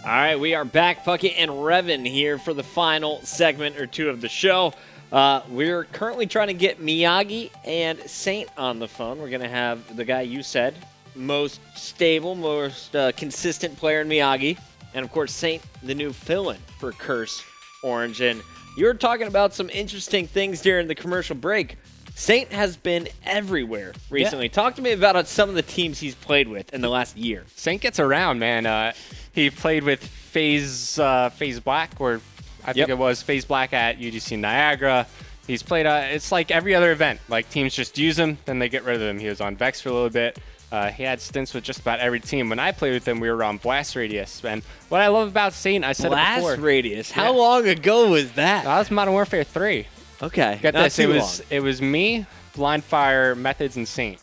All right, we are back, Puckett and Revan here for the final segment or two of the show. We're currently trying to get Miyagi and Saintt on the phone. We're going to have the guy you said, most stable, most consistent player in Miyagi. And, of course, Saintt, the new fill-in for Curse Orange. And you were talking about some interesting things during the commercial break. Saintt has been everywhere recently. Yeah. Talk to me about some of the teams he's played with in the last year. Saintt gets around, man. He played with FaZe Black, or I think it was FaZe Black at UGC Niagara. He's played, it's like every other event. Like, teams just use him, then they get rid of him. He was on Vex for a little bit. He had stints with just about every team. When I played with him, we were on Blast Radius. And what I love about Saintt, I said it before. Blast Radius? How long ago was that? That was Modern Warfare 3. Okay. Get this. It was me, Blindfire, Methods, and Saintt.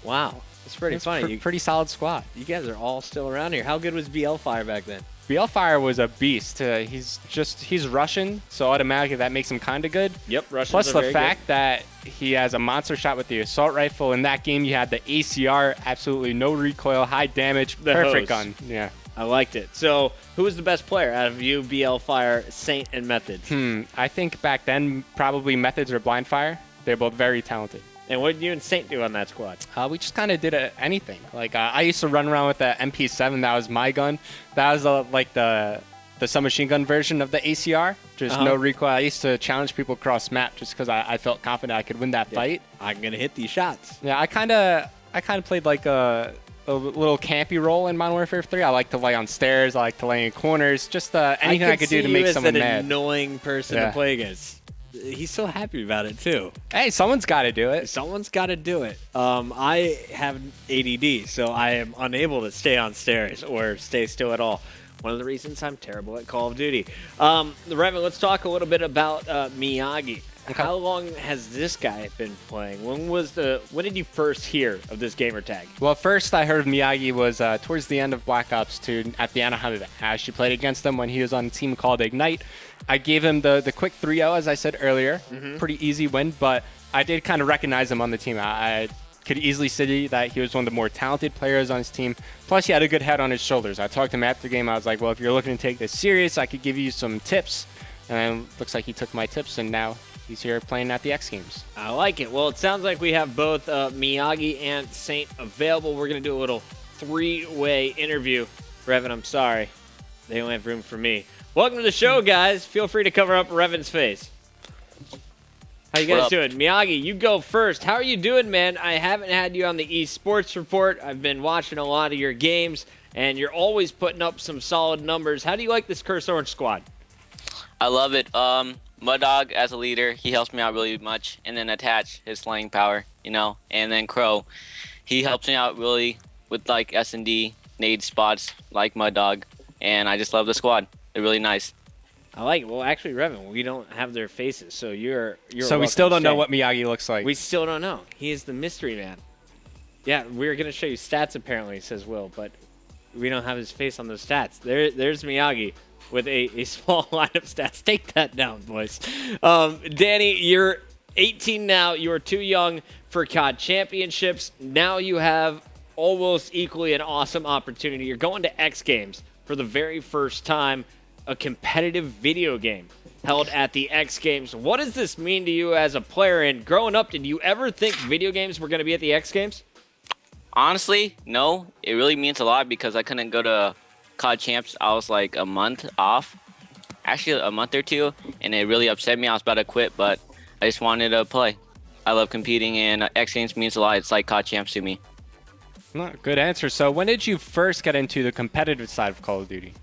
Wow. It's pretty funny. Pretty solid squad. You guys are all still around here. How good was BL Fire back then? BL Fire was a beast. He's Russian, so automatically that makes him kind of good. Yep, Russians Plus are the fact that he has a monster shot with the assault rifle. In that game, you had the ACR, absolutely no recoil, high damage, perfect gun. Yeah. I liked it. So, who was the best player out of you, BL Fire, Saintt, and Methods? I think back then, probably Methods or Blindfire. They're both very talented. And what did you and Saintt do on that squad? We just kind of did anything. Like, I used to run around with the MP7. That was my gun. That was like the submachine gun version of the ACR. Just no recoil. I used to challenge people across map just because I felt confident I could win that fight. I'm going to hit these shots. Yeah, I kind of played like a little campy role in Modern Warfare 3. I like to lay on stairs. I like to lay in corners. Just anything I could do to make someone mad. I could see you as an annoying person to play against. He's so happy about it, too. Hey, someone's got to do it. Someone's got to do it. I have ADD, so I am unable to stay on stairs or stay still at all. One of the reasons I'm terrible at Call of Duty. Revan, let's talk a little bit about Miyagi. Okay. How long has this guy been playing? When did you first hear of this gamer tag? Well, first I heard of Miyagi was towards the end of Black Ops 2 at the Anaheim event. I actually played against him when he was on a team called Ignite. I gave him the quick 3-0, as I said earlier. Pretty easy win, but I did kind of recognize him on the team. I could easily see that he was one of the more talented players on his team. Plus, he had a good head on his shoulders. I talked to him after the game. I was like, well, if you're looking to take this serious, I could give you some tips. And it looks like he took my tips, and now he's here playing at the X Games. I like it. Well, it sounds like we have both Miyagi and Saintt available. We're going to do a little three-way interview. Revan, I'm sorry. They only have room for me. Welcome to the show, guys. Feel free to cover up Revan's face. How you guys doing? Miyagi, you go first. How are you doing, man? I haven't had you on the eSports report. I've been watching a lot of your games, and you're always putting up some solid numbers. How do you like this Curse Orange squad? I love it. Muddog as a leader, he helps me out really much. And then Attach, his slaying power, and then Crow, he helps me out really with like S&D, nade spots like Muddog. And I just love the squad. They're really nice. I like it. Well, actually, Revan, we don't have their faces, so you're so we still don't know what Miyagi looks like. We still don't know. He is the mystery man. Yeah, we're going to show you stats, apparently, says Will, but we don't have his face on those stats. There's Miyagi with a small line of stats. Take that down, boys. Danny, you're 18 now. You are too young for COD Championships. Now you have almost equally an awesome opportunity. You're going to X Games for the very first time, a competitive video game held at the X Games. What does this mean to you as a player? And growing up, did you ever think video games were going to be at the X Games? Honestly, no. It really means a lot because I couldn't go to COD Champs. I was like a month off, actually a month or two, and it really upset me. I was about to quit, but I just wanted to play. I love competing, and X Games means a lot. It's like COD Champs to me. Good answer. So when did you first get into the competitive side of Call of Duty?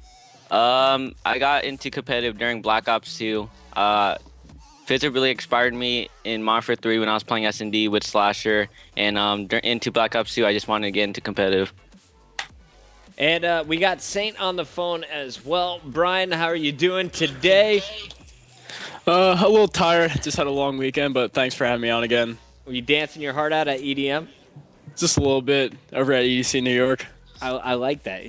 I got into competitive during Black Ops 2. Fizzer really inspired me in Modern Warfare 3 when I was playing S&D with Slasher, and into Black Ops 2, I just wanted to get into competitive. And we got Saintt on the phone as well. Brian, how are you doing today? A little tired. Just had a long weekend, but thanks for having me on again. Were you dancing your heart out at EDM? Just a little bit over at EDC New York. I like that.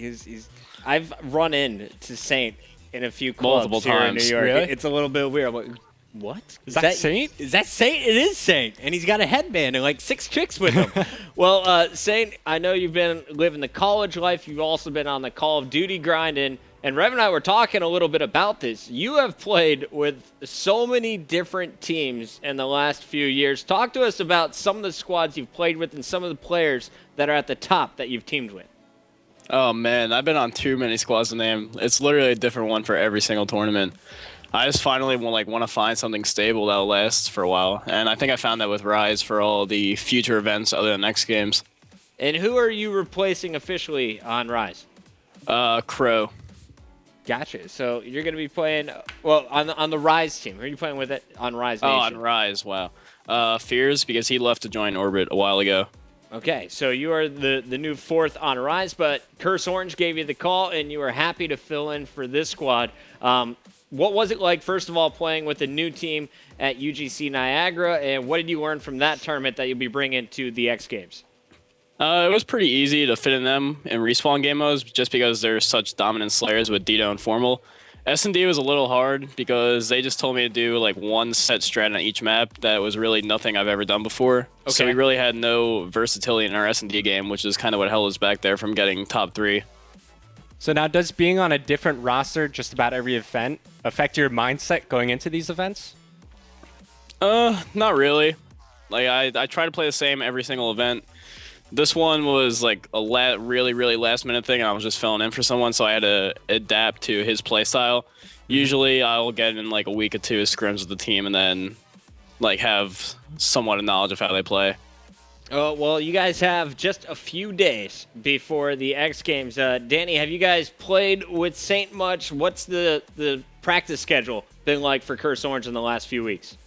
I've run into Saintt in a few clubs multiple here times. in New York. Really? It's a little bit weird. I'm like, what? Is that Saintt? Is that Saintt? It is Saintt. And he's got a headband and like 6 chicks with him. Well, Saintt, I know you've been living the college life. You've also been on the Call of Duty grind. And And Rev and I were talking a little bit about this. You have played with so many different teams in the last few years. Talk to us about some of the squads you've played with and some of the players that are at the top that you've teamed with. Oh man, I've been on too many squads to name. It's literally a different one for every single tournament. I just finally want to find something stable that'll last for a while, and I think I found that with Rise for all the future events other than X Games. And who are you replacing officially on Rise? Crow. Gotcha. So you're going to be playing, well, on the Rise team. Who are you playing with it on Rise Nation? Oh, on Rise, wow. Fears, because he left to join Orbit a while ago. Okay, so you are the new 4th on Rise, but Curse Orange gave you the call, and you were happy to fill in for this squad. What was it like, first of all, playing with a new team at UGC Niagara, and what did you learn from that tournament that you'll be bringing to the X Games? It was pretty easy to fit in them in respawn game modes just because they're such dominant slayers with Dito and Formal. S&D was a little hard because they just told me to do like one set strat on each map that was really nothing I've ever done before. Okay. So we really had no versatility in our S&D game, which is kind of what held us back there from getting top 3. So now, does being on a different roster just about every event affect your mindset going into these events? Not really. Like I try to play the same every single event. This one was like a really, really last minute thing, and I was just filling in for someone, so I had to adapt to his play style. Usually I'll get in like a week or 2 of scrims with the team and then like have somewhat of knowledge of how they play. Oh, well, you guys have just a few days before the X Games. Danny, have you guys played with Saintt much? What's the practice schedule been like for Curse Orange in the last few weeks?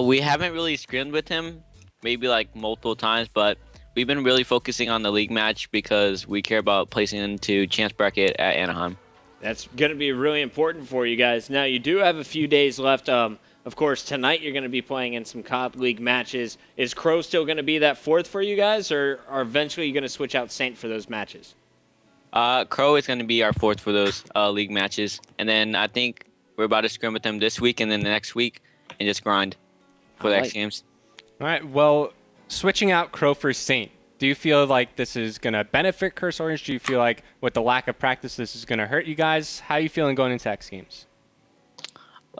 We haven't really scrimmed with him, maybe like multiple times, but we've been really focusing on the league match because we care about placing into chance bracket at Anaheim. That's going to be really important for you guys. Now, you do have a few days left. Of course, tonight you're going to be playing in some COD League matches. Is Crow still going to be that 4th for you guys, or are eventually you going to switch out Saintt for those matches? Crow is going to be our 4th for those league matches. And then I think we're about to scrim with them this week and then the next week and just grind for the X Games. All right, well, switching out Crow for Saintt, do you feel like this is going to benefit Curse Orange? Do you feel like with the lack of practice this is going to hurt you guys? How are you feeling going into X Games?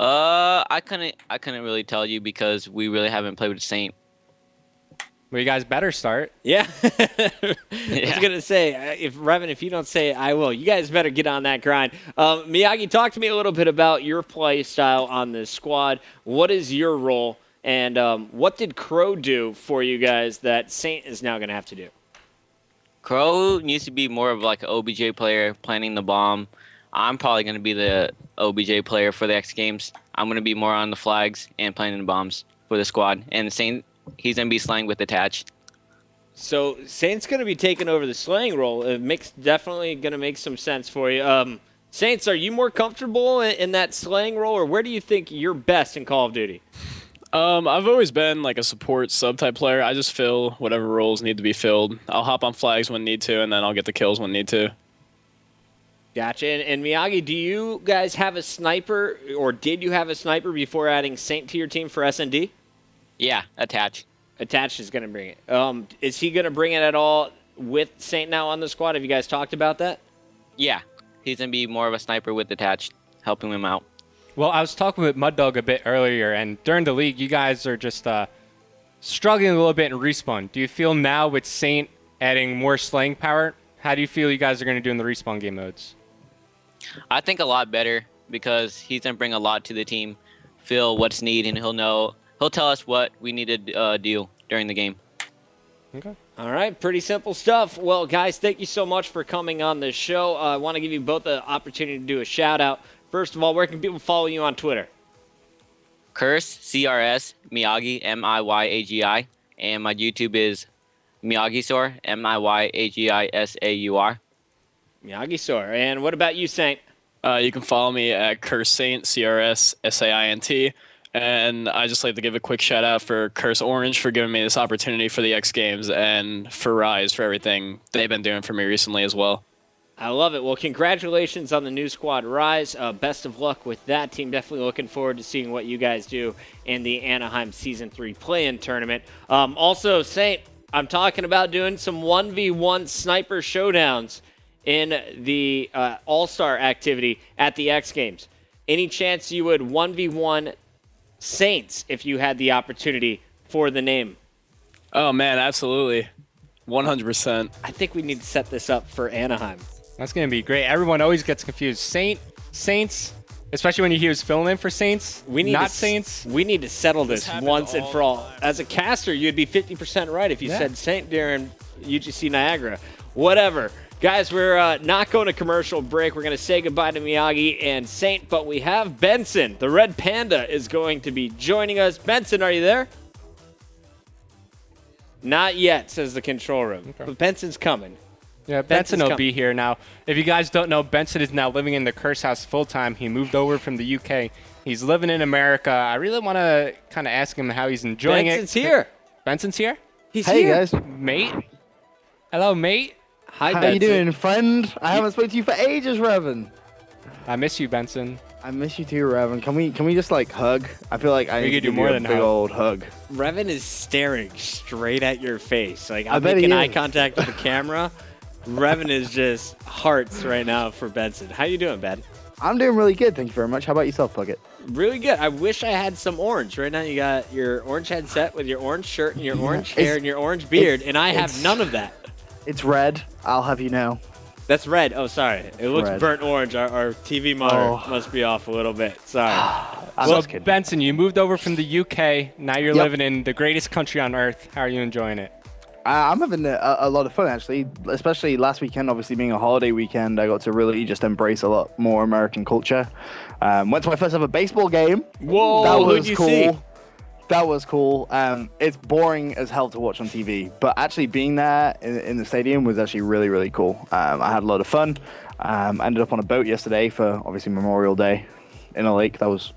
I couldn't really tell you because we really haven't played with Saintt. Well, you guys better start. Yeah. I was going to say, if you don't say it, I will. You guys better get on that grind. Miyagi, talk to me a little bit about your play style on this squad. What is your role, and what did Crow do for you guys that Saintt is now going to have to do? Crow needs to be more of like an OBJ player, planting the bomb. I'm probably going to be the OBJ player for the X Games. I'm going to be more on the flags and planting the bombs for the squad. And Saintt, he's going to be slaying with attached. So Saintt's going to be taking over the slaying role. It makes definitely going to make some sense for you. Saints, are you more comfortable in that slaying role, or where do you think you're best in Call of Duty? I've always been like a support sub-type player. I just fill whatever roles need to be filled. I'll hop on flags when need to, and then I'll get the kills when need to. Gotcha. And Miyagi, do you guys have a sniper, or did you have a sniper before adding Saintt to your team for S&D? Yeah, attached. Attached is going to bring it. Is he going to bring it at all with Saintt now on the squad? Have you guys talked about that? Yeah, he's going to be more of a sniper with attached, helping him out. Well, I was talking with Mud Dog a bit earlier, and during the league, you guys are just struggling a little bit in respawn. Do you feel now with Saintt adding more slaying power, how do you feel you guys are going to do in the respawn game modes? I think a lot better because he's going to bring a lot to the team, feel what's needed, and he'll tell us what we need to do during the game. Okay. All right, pretty simple stuff. Well, guys, thank you so much for coming on this show. I want to give you both the opportunity to do a shout-out. First of all, where can people follow you on Twitter? Curse, CRS, Miyagi, Miyagi, and my YouTube is Miyagi-saur, Miyagi-saur. Miyagi-saur. And what about you, Saintt? You can follow me at Curse Saintt, CRS, and I just like to give a quick shout out for Curse Orange for giving me this opportunity for the X Games, and for Rise for everything they've been doing for me recently as well. I love it. Well, congratulations on the new squad, Rise. Best of luck with that team. Definitely looking forward to seeing what you guys do in the Anaheim Season 3 play-in tournament. Also, Saintt, I'm talking about doing some 1v1 sniper showdowns in the All-Star activity at the X Games. Any chance you would 1v1 Saints if you had the opportunity for the name? Oh man, absolutely, 100%. I think we need to set this up for Anaheim. That's going to be great. Everyone always gets confused. Saints, especially when you hear filling in for Saints, Saints. We need to settle this happens once and all for the all. time. As a caster, you'd be 50% right if you said Saint during UGC Niagara. Whatever. Guys, we're not going to commercial break. We're going to say goodbye to Miyagi and Saint, but we have Benson. The Red Panda is going to be joining us. Benson, are you there? Not yet, says the control room. Okay. But Benson's coming. Yeah, Benson's Benson will coming. be here now. If you guys don't know, Benson is now living in the Curse House full time. He moved over from the UK. He's living in America. I really want to kind of ask him how he's enjoying Benson's it. here. Benson's here? He's Hey here. guys, Mate? Hello, mate. Hi, how Benson. you doing, friend? I haven't spoken to you for ages, Revan. I miss you, Benson. I miss you too, Revan. Can we just like hug? I feel like I We need could to do give more you a than big hug. old hug. Revan is staring straight at your face. Like, I I'm bet he making eye is. contact with the camera. Revan is just hearts right now for Benson. How you doing, Ben? I'm doing really good, thank you very much. How about yourself, Bucket? Really good. I wish I had some orange. Right now you got your orange headset with your orange shirt and your orange hair and your orange beard, and I have none of that. It's red. I'll have you know. That's red. Oh, sorry. It looks red. burnt orange. Our TV monitor Oh. must be off a little bit. Sorry. I'm So, just kidding. Benson, you moved over from the UK. Now you're Yep. living in the greatest country on earth. How are you enjoying it? I'm having a lot of fun actually, especially last weekend. Obviously, being a holiday weekend, I got to really just embrace a lot more American culture. Went to my first ever baseball game. Whoa, that who'd was you cool. see? That was cool. It's boring as hell to watch on TV, but actually being there in the stadium was actually really, really cool. I had a lot of fun. I ended up on a boat yesterday for obviously Memorial Day in a lake. That was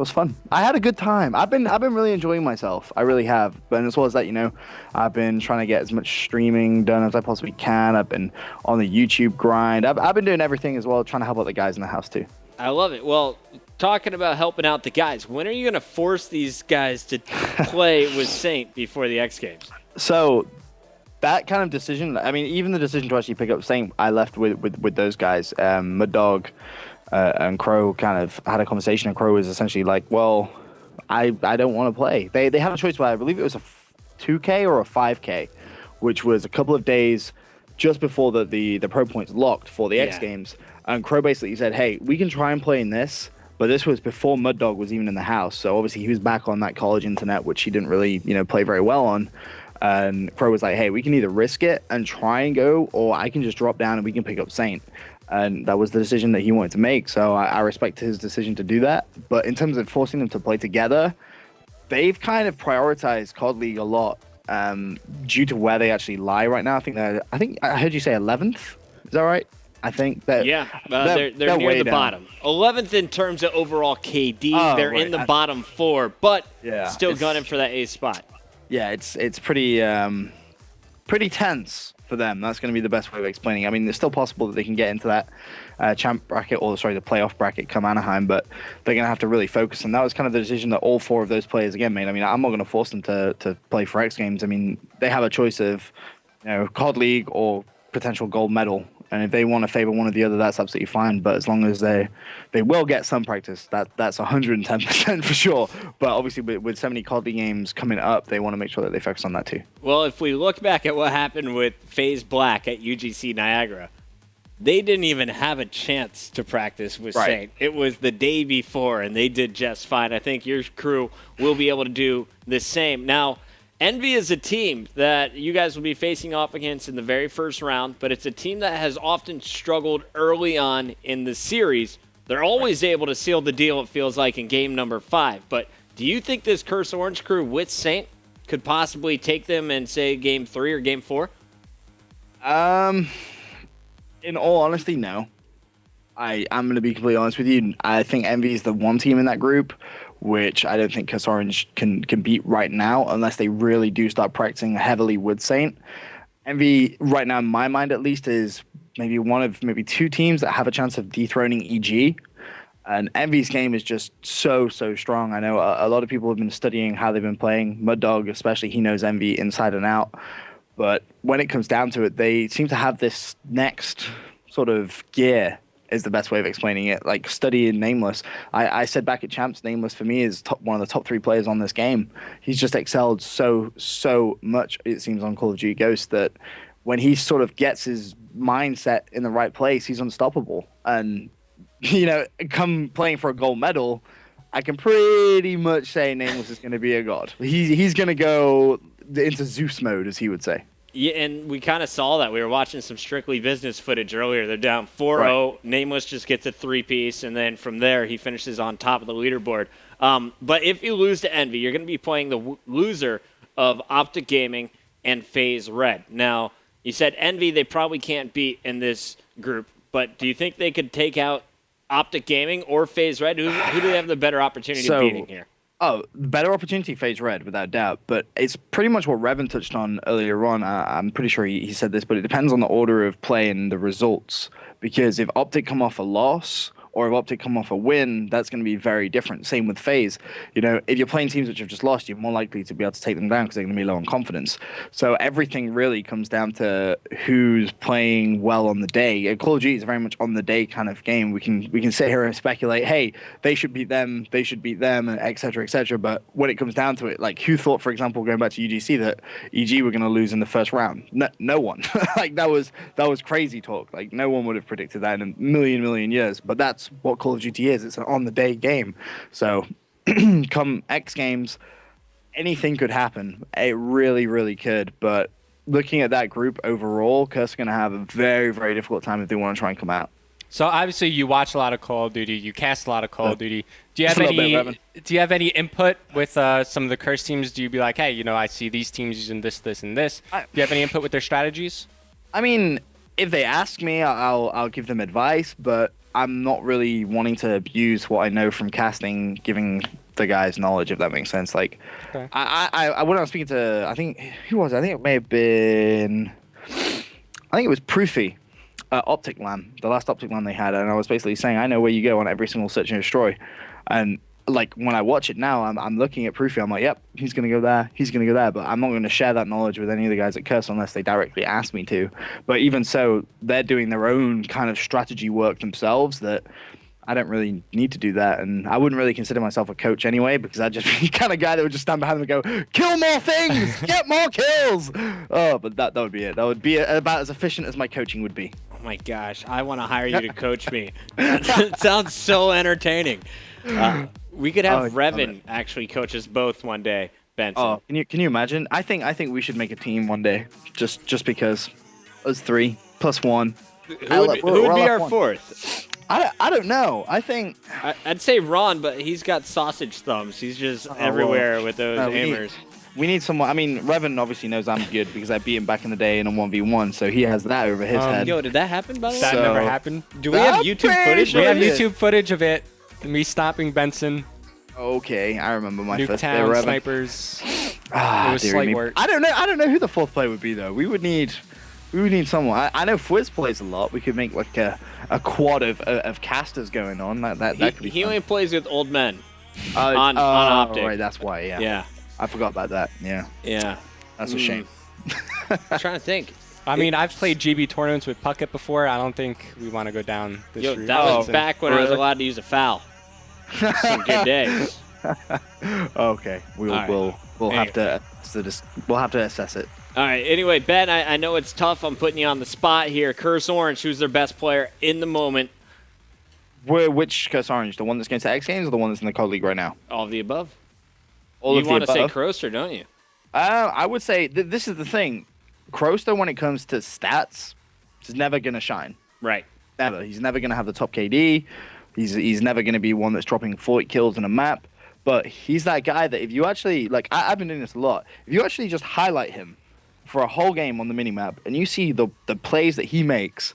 fun. I had a good time. I've been really enjoying myself. I really have. But as well as that, I've been trying to get as much streaming done as I possibly can. I've been on the YouTube grind. I've been doing everything as well, trying to help out the guys in the house too. I love it. Well, talking about helping out the guys, when are you going to force these guys to play with Saint before the X Games? So that kind of decision, I mean, even the decision to actually pick up Saint, I left with those guys. Mud Dog and Crow kind of had a conversation, and Crow was essentially like, well, I don't want to play. They had a choice, but I believe it was a 2K or a 5K, which was a couple of days just before the pro points locked for the X Yeah. Games. And Crow basically said, hey, we can try and play in this, but this was before Mud Dog was even in the house. So obviously he was back on that college internet, which he didn't really, play very well on. And Crow was like, hey, we can either risk it and try and go, or I can just drop down and we can pick up Saint. And that was the decision that he wanted to make. So I respect his decision to do that. But in terms of forcing them to play together, they've kind of prioritized COD League a lot due to where they actually lie right now. I think I heard you say 11th. Is that right? I think that Yeah, they're near way the down. bottom. 11th in terms of overall KD. Oh, They're right. in the bottom four, but Yeah, still it's- gunning for that A spot. Yeah, it's pretty tense for them. That's going to be the best way of explaining. I mean, it's still possible that they can get into that champ bracket, or sorry, the playoff bracket come Anaheim, but they're going to have to really focus. And that was kind of the decision that all four of those players again made. I mean, I'm not going to force them to play for X Games. I mean, they have a choice of COD League or potential gold medal. And if they want to favor one or the other, that's absolutely fine. But as long as they will get some practice, that's 110% for sure. But obviously, with so many COD League games coming up, they want to make sure that they focus on that too. Well, if we look back at what happened with FaZe Black at UGC Niagara, they didn't even have a chance to practice with Right. Saint. It was the day before, and they did just fine. I think your crew will be able to do the same. Now, Envy is a team that you guys will be facing off against in the very first round, but it's a team that has often struggled early on in the series. They're always able to seal the deal, it feels like, in game number 5. But do you think this Curse Orange crew with Saint could possibly take them in, say, game 3 or game 4? In all honesty, no. I'm going to be completely honest with you. I think Envy is the one team in that group which I don't think Curse Orange can beat right now unless they really do start practicing heavily with Saint. Envy, right now, in my mind at least, is maybe one of maybe two teams that have a chance of dethroning EG. And Envy's game is just so strong. I know a lot of people have been studying how they've been playing. Mud Dog, especially, he knows Envy inside and out. But when it comes down to it, they seem to have this next sort of gear is the best way of explaining it. Like studying Nameless, I said back at Champs, Nameless for me is one of the top 3 players on this game. He's just excelled so much, it seems, on Call of Duty Ghost, that when he sort of gets his mindset in the right place, he's unstoppable. And come playing for a gold medal, I can pretty much say Nameless is going to be a god. He's going to go into Zeus mode, as he would say. Yeah, and we kind of saw that. We were watching some Strictly Business footage earlier. They're down 4-0. Right. Nameless just gets a 3-piece, and then from there he finishes on top of the leaderboard. But if you lose to Envy, you're going to be playing the loser of Optic Gaming and FaZe Red. Now, you said Envy they probably can't beat in this group, but do you think they could take out Optic Gaming or FaZe Red? Who do they have the better opportunity of beating here? Oh, better opportunity, FaZe Red, without doubt. But it's pretty much what Revan touched on earlier on. I'm pretty sure he said this, but it depends on the order of play and the results. Because if Optic come off a loss, or if Optic come off a win, that's going to be very different. Same with FaZe. If you're playing teams which have just lost, you're more likely to be able to take them down because they're going to be low on confidence. So everything really comes down to who's playing well on the day. Call of Duty is very much on the day kind of game. We can sit here and speculate, hey, they should beat them, et cetera, but when it comes down to it, like who thought, for example, going back to UGC, that EG were going to lose in the first round? No one. Like that was crazy talk. Like no one would have predicted that in a million years. But that's what Call of Duty is. It's an on-the-day game. So come X Games, anything could happen. It really, really could. But looking at that group overall, Curse are going to have a very, very difficult time if they want to try and come out. So obviously you watch a lot of Call of Duty, you cast a lot of Call of Duty. Do you have any input with some of the Curse teams? Do you be like, hey, I see these teams using this, and this? Do you have any input with their strategies? I mean, if they ask me, I'll give them advice, but I'm not really wanting to abuse what I know from casting, giving the guys knowledge, if that makes sense. Like, okay. When I was speaking to, I think, who was it? I think it may have been, I think it was Proofy, Optic LAN, the last Optic LAN they had, and I was basically saying, I know where you go on every single search and destroy. And like when I watch it now, I'm looking at Proofy, I'm like, yep, he's gonna go there, but I'm not going to share that knowledge with any of the guys at Curse unless they directly ask me to. But even so, they're doing their own kind of strategy work themselves that I don't really need to do that, and I wouldn't really consider myself a coach anyway, because I'd just be the kind of guy that would just stand behind them and go, kill more things, get more kills. Oh, but that would be it. That would be about as efficient as my coaching would be. Oh my gosh, I want to hire you to coach me. That sounds so entertaining. We could have Revan actually coach us both one day, Benson. Oh, can you imagine? I think we should make a team one day, just because. Us 3 plus 1. Who would be our fourth? I don't know. I think I'd say Ron, but he's got sausage thumbs. He's just everywhere with those hammers. We need someone. I mean, Revan obviously knows I'm good because I beat him back in the day in a 1v1, so he has that over his head. Yo, did that happen, by the way? That never happened. Do we have YouTube footage? We have YouTube footage of it. Me stopping Benson. Okay, I remember my first day Nuketown Revan. Snipers. It was slight work. I don't know who the fourth player would be though. We would need someone. I know Fwiz plays a lot. We could make like a quad of casters going on. That could be he fun. only plays with old men. On Optic. Right, that's why. Yeah. I forgot about that. Yeah. That's a shame. I'm trying to think. I mean, I've played GB tournaments with Puckett before. I don't think we want to go down this route. That was back when I was allowed to use a foul. Some good days. Okay, we'll have to assess it. All right. Anyway, Ben, I know it's tough. I'm putting you on the spot here. Curse Orange, who's their best player in the moment? Which Curse Orange? The one that's going to X Games or the one that's in the COD League right now? All of the above. All you want to say Croaster, don't you? I would say this is the thing. Croaster, when it comes to stats, is never going to shine. Right. Never. He's never going to have the top KD. He's never going to be one that's dropping 40 kills in a map. But he's that guy that if you actually, like, I've been doing this a lot. If you actually just highlight him for a whole game on the minimap and you see the plays that he makes,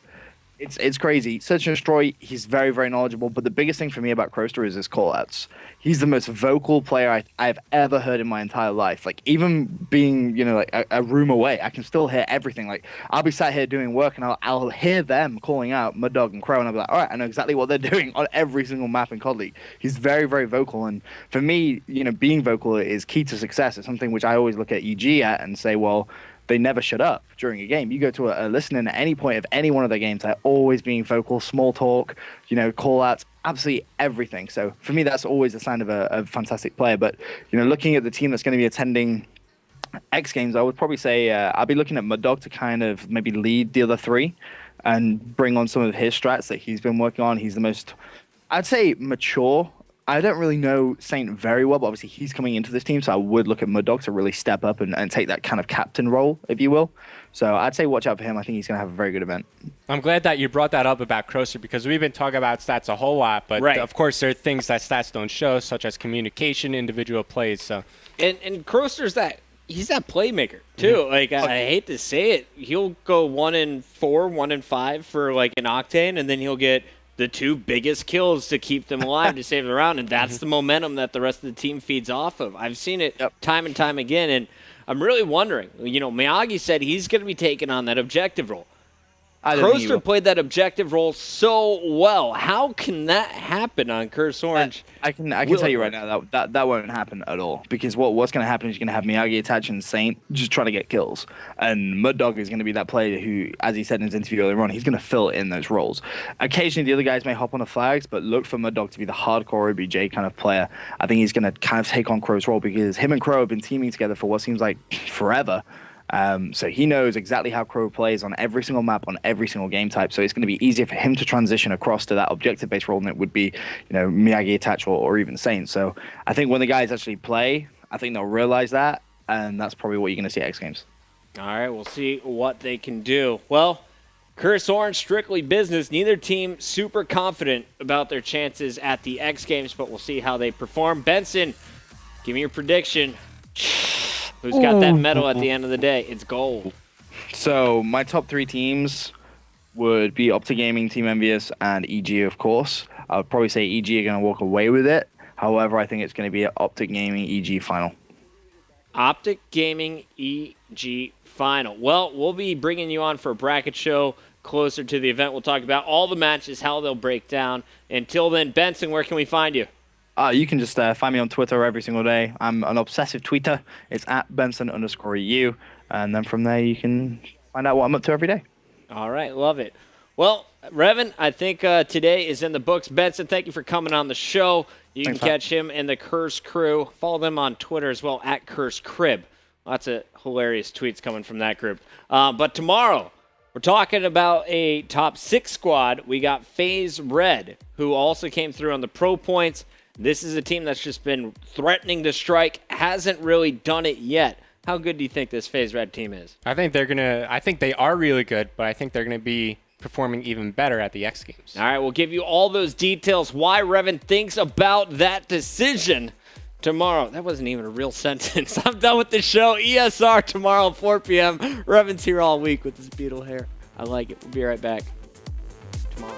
it's crazy. Search and Destroy, he's very, very knowledgeable. But the biggest thing for me about Croaster is his callouts. He's the most vocal player I've ever heard in my entire life. Like, even being, like a room away, I can still hear everything. Like, I'll be sat here doing work and I'll hear them calling out Mud Dog and Crow, and I'll be like, all right, I know exactly what they're doing on every single map in COD League. He's very, very vocal. And for me, being vocal is key to success. It's something which I always look at EG at and say, well, they never shut up during a game. You go to a listening at any point of any one of their games, they're always being vocal, small talk, call outs, absolutely everything. So for me, that's always a sign of a fantastic player. But, looking at the team that's going to be attending X Games, I would probably say I'll be looking at Mud Dog to kind of maybe lead the other three and bring on some of his strats that he's been working on. He's the most, I'd say, mature. I don't really know Saintt very well, but obviously he's coming into this team, so I would look at Mud Dog to really step up and take that kind of captain role, if you will. So I'd say watch out for him. I think he's going to have a very good event. I'm glad that you brought that up about Crocer, because we've been talking about stats a whole lot, but of course there are things that stats don't show, such as communication, individual plays. So and Crocer's he's that playmaker too. Like I hate to say it, he'll go 1-4, 1-5 for like an octane, and then he'll get the 2 biggest kills to keep them alive to save the round, and that's the momentum that the rest of the team feeds off of. I've seen it time and time again, and I'm really wondering. Miyagi said he's going to be taking on that objective role. Crocer played that objective role so well. How can that happen on Curse Orange? I can tell you right now that won't happen at all, because what's going to happen is you're going to have Miyagi attaching Saintt just trying to get kills, and Mud Dog is going to be that player who, as he said in his interview earlier on, he's going to fill in those roles. Occasionally the other guys may hop on the flags, but look for Mud Dog to be the hardcore OBJ kind of player. I think he's going to kind of take on Crow's role, because him and Crow have been teaming together for what seems like forever. So he knows exactly how Crow plays on every single map, on every single game type. So it's going to be easier for him to transition across to that objective-based role than it would be, Miyagi attach or even Saintt. So I think when the guys actually play, I think they'll realize that, and that's probably what you're going to see at X Games. All right, we'll see what they can do. Well, Curse Orange, strictly business. Neither team super confident about their chances at the X Games, but we'll see how they perform. Benson, give me your prediction. Who's got that medal at the end of the day? It's gold. So my top 3 teams would be Optic Gaming, Team Envious, and EG, of course. I would probably say EG are going to walk away with it. However, I think it's going to be an Optic Gaming EG final. Optic Gaming EG final. Well, we'll be bringing you on for a bracket show closer to the event. We'll talk about all the matches, how they'll break down. Until then, Benson, where can we find you? You can just find me on Twitter every single day. I'm an obsessive tweeter. It's at Benson_EU. And then from there, you can find out what I'm up to every day. All right. Love it. Well, Revan, I think today is in the books. Benson, thank you for coming on the show. Thanks, can catch him and the Curse crew. Follow them on Twitter as well, at Curse Crib. Lots of hilarious tweets coming from that group. But tomorrow, we're talking about a top 6 squad. We got FaZe Red, who also came through on the pro points. This is a team that's just been threatening to strike, hasn't really done it yet. How good do you think this FaZe Red team is? I think they are really good, but I think they're going to be performing even better at the X Games. All right, we'll give you all those details, why Revan thinks about that decision tomorrow. That wasn't even a real sentence. I'm done with the show. ESR tomorrow at 4 p.m. Revan's here all week with his beautiful hair. I like it. We'll be right back tomorrow.